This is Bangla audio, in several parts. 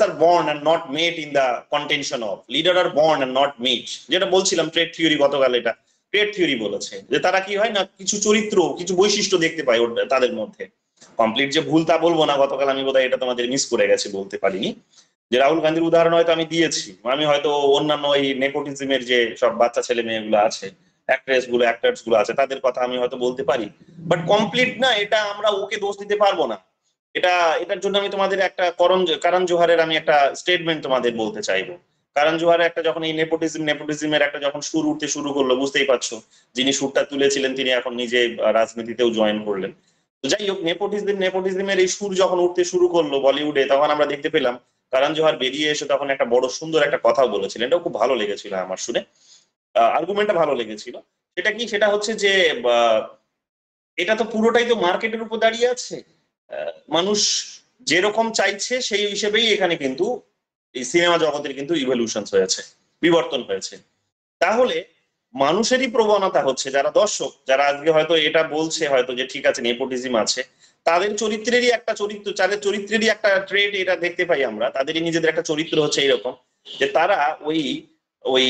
Are born and not made in the contention of, leader are born and not made, যেটা বলছিলাম ট্রেড থিওরি গতকাল, এটা ট্রেড থিওরি বলেছে যে তারা কি হয় না কিছু চরিত্র কিছু বৈশিষ্ট্য দেখতে পায় তাদের মধ্যে। কমপ্লিট যে ভুল তা বলবো না, গতকাল আমি বোধহয় এটা তোমাদের মিস করে গেছি, বলতে পারিনি। যে রাহুল গান্ধীর উদাহরণ হয়তো আমি দিয়েছি, আমি হয়তো অন্যান্য এই নেপোটিজমের যে সব বাচ্চা ছেলে মেয়েগুলো আছে, অ্যাক্টর্স গুলো আছে, তাদের কথা আমি হয়তো বলতে পারি, বাট কমপ্লিট না, এটা আমরা ওকে দোষ দিতে পারবো না। এটা এটার জন্য আমি তোমাদের একটা কারণ জোহারের আমি একটা স্টেটমেন্ট তোমাদের বলতে চাইবো। কারণ জোহারের একটা যখন এই নেপোটিজমের একটা যখন সুর উঠতে শুরু করলো, বুঝতেই পারছো, যিনি সুরটা তুলেছিলেন তিনি এখন নিজে রাজনীতিতেও জয়েন করলেন। তো যাই হোক, নেপোটিজমের এই সুর যখন উঠতে শুরু করলো বলিউডে, তখন আমরা দেখতে পেলাম কারণ জোহার বেরিয়ে এসে তখন একটা বড় সুন্দর একটা কথাও বলেছিলেন, এটাও খুব ভালো লেগেছিল আমার শুনে, আর্গুমেন্টটা ভালো লেগেছিল। সেটা কি, সেটা হচ্ছে যে এটা তো পুরোটাই তো মার্কেটের উপর দাঁড়িয়ে আছে। মানুষ যেরকম চাইছে সেই হিসেবেই এখানে কিন্তু এই সিনেমা জগতের কিন্তু ইভলিউশন হয়েছে, বিবর্তন হয়েছে। তাহলে মানুষেরই প্রবণতা হচ্ছে, যারা দর্শক, যারা আজকে হয়তো এটা বলছে হয়তো যে ঠিক আছে নেপোটিজম আছে, তাদের চরিত্রেরই একটা ট্রেড এটা দেখতে পাই আমরা, তাদেরই নিজেদের একটা চরিত্র হচ্ছে এরকম, যে তারা ওই ওই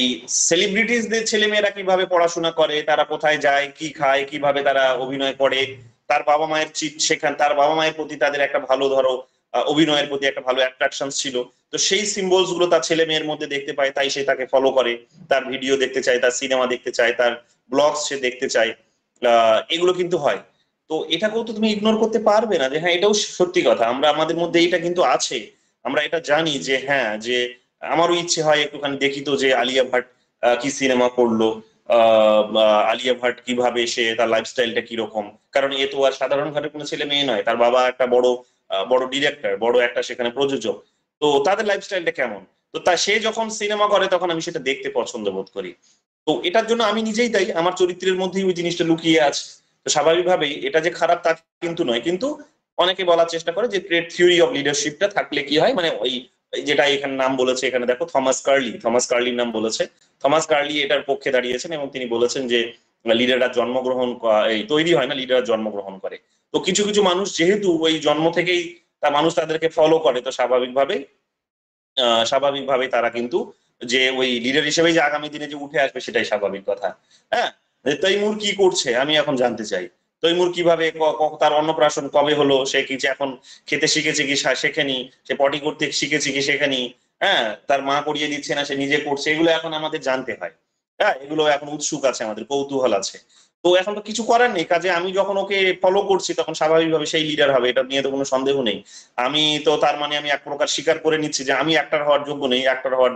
সেলিব্রিটিসদের ছেলে মেয়েরা কিভাবে পড়াশোনা করে, তারা কোথায় যায়, কি খায়, কিভাবে তারা অভিনয় করে, তার বাবা মায়ের তার বাবা মায়ের প্রতি তাদের একটা ভালো ধরো অভিনয়ের প্রতি একটা ভালো অ্যাট্রাকশন ছিল, তো সেই সিম্বলস গুলো তার ছেলে মেয়ের মধ্যে দেখতে পায়, তাই সে তাকে ফলো করে, তার ভিডিও দেখতে চায়, তার সিনেমা দেখতে চায়, তার ব্লগস সে দেখতে চায়। এগুলো কিন্তু হয়। তো এটাকেও তো তুমি ইগনোর করতে পারবে না যে হ্যাঁ এটাও সত্যি কথা, আমরা আমাদের মধ্যে এটা কিন্তু আছে। আমরা এটা জানি যে হ্যাঁ, যে আমারও ইচ্ছে হয় একটুখানি দেখি তো যে আলিয়া ভাট কি সিনেমা করলো, আলিয়া ভাট কিভাবে, সে তার লাইফস্টাইলটা কিরকম, কারণ এ তো আর সাধারণ ঘরের কোনো ছেলে মেয়ে নয়, তার বাবা একটা বড় ডিরেক্টর, বড় একটা সেখানে প্রযোজক, তো তাদের লাইফস্টাইলটা কেমন। তো সে যখন সিনেমা করে তখন আমি সেটা দেখতে পছন্দ বোধ করি। তো এটার জন্য আমি নিজেই দায়ী, আমার চরিত্রের মধ্যেই ওই জিনিসটা লুকিয়ে আছে। তো স্বাভাবিকভাবেই এটা যে খারাপ তা কিন্তু নয়, কিন্তু অনেকে বলার চেষ্টা করে যে ট্রেড থিওরি অফ লিডারশিপটা থাকলে কি হয়, মানে ওই যেটা এখানে নাম বলেছে, এখানে দেখো থমাস কার্লির নাম বলেছে। থমাস কার্লি এটার পক্ষে দাঁড়িয়েছেন এবং তিনি বলেছেন যে লিডাররা এই তৈরি হয় না, লিডাররা জন্মগ্রহণ করে। তো কিছু কিছু মানুষ যেহেতু ওই জন্ম থেকেই তা মানুষ তাদেরকে ফলো করে, তো স্বাভাবিকভাবেই তারা কিন্তু যে ওই লিডার হিসেবে যে আগামী দিনে যে উঠে আসবে সেটাই স্বাভাবিক কথা। হ্যাঁ, তৈমুর কি করছে আমি এখন জানতে চাই। তৈমুর কিভাবে তার অন্নপ্রাশন কবে হলো, সে কি যে এখন খেতে শিখেছে কি শেখেনি, সে পটি করতে শিখেছে কি শেখেনি, হ্যাঁ, তার মা করিয়ে দিচ্ছে না সে নিজে করছে, এগুলো এখন আমাদের জানতে হয়। হ্যাঁ, এগুলো এখন উৎসুক আছে, আমাদের কৌতূহল আছে। তো এখন তো কিছু করার নেই, কাজে আমি যখন ওকে ফলো করছি তখন স্বাভাবিকভাবে সেই লিডার হবে, এটা নিয়ে তো কোনো সন্দেহ নেই। আমি তো তার মানে আমি এক প্রকার স্বীকার করে নিচ্ছি যে আমি অ্যাক্টর হওয়ার যোগ্য নেই, অ্যাক্টর হওয়ার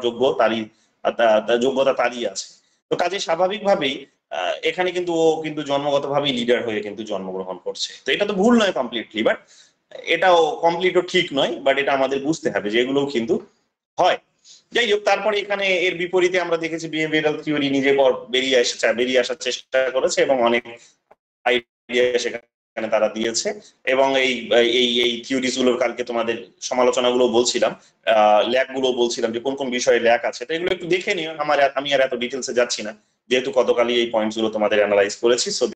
তার যোগ্যতা তারই আছে। তো কাজে স্বাভাবিকভাবেই এখানে কিন্তু ও কিন্তু জন্মগতভাবেই লিডার হয়ে কিন্তু জন্মগ্রহণ করছে, তো এটা তো ভুল নয় কমপ্লিটলি, বাট এটাও কমপ্লিটও ঠিক নয়, বাট এটা আমাদের বুঝতে হবে যে এগুলোও কিন্তু হয়। যাই হোক, তারপরে এখানে এর বিপরীতে আমরা দেখেছি বিহেভিয়ারাল থিওরি নিজে বেরিয়ে আসার চেষ্টা করেছে এবং অনেক আইডিয়া সেখানে তারা দিয়েছে। এবং এই এই এই থিওরিজ গুলোর কালকে তোমাদের সমালোচনাগুলো বলছিলাম, ল্যাক গুলো বলছিলাম যে কোন কোন বিষয়ে ল্যাক আছে, তো এগুলো একটু দেখে নিও, আমি আর এত ডিটেলসে যাচ্ছি না, যেহেতু গতকালই এই পয়েন্টস গুলো তোমাদের অ্যানালাইজ করেছি। সো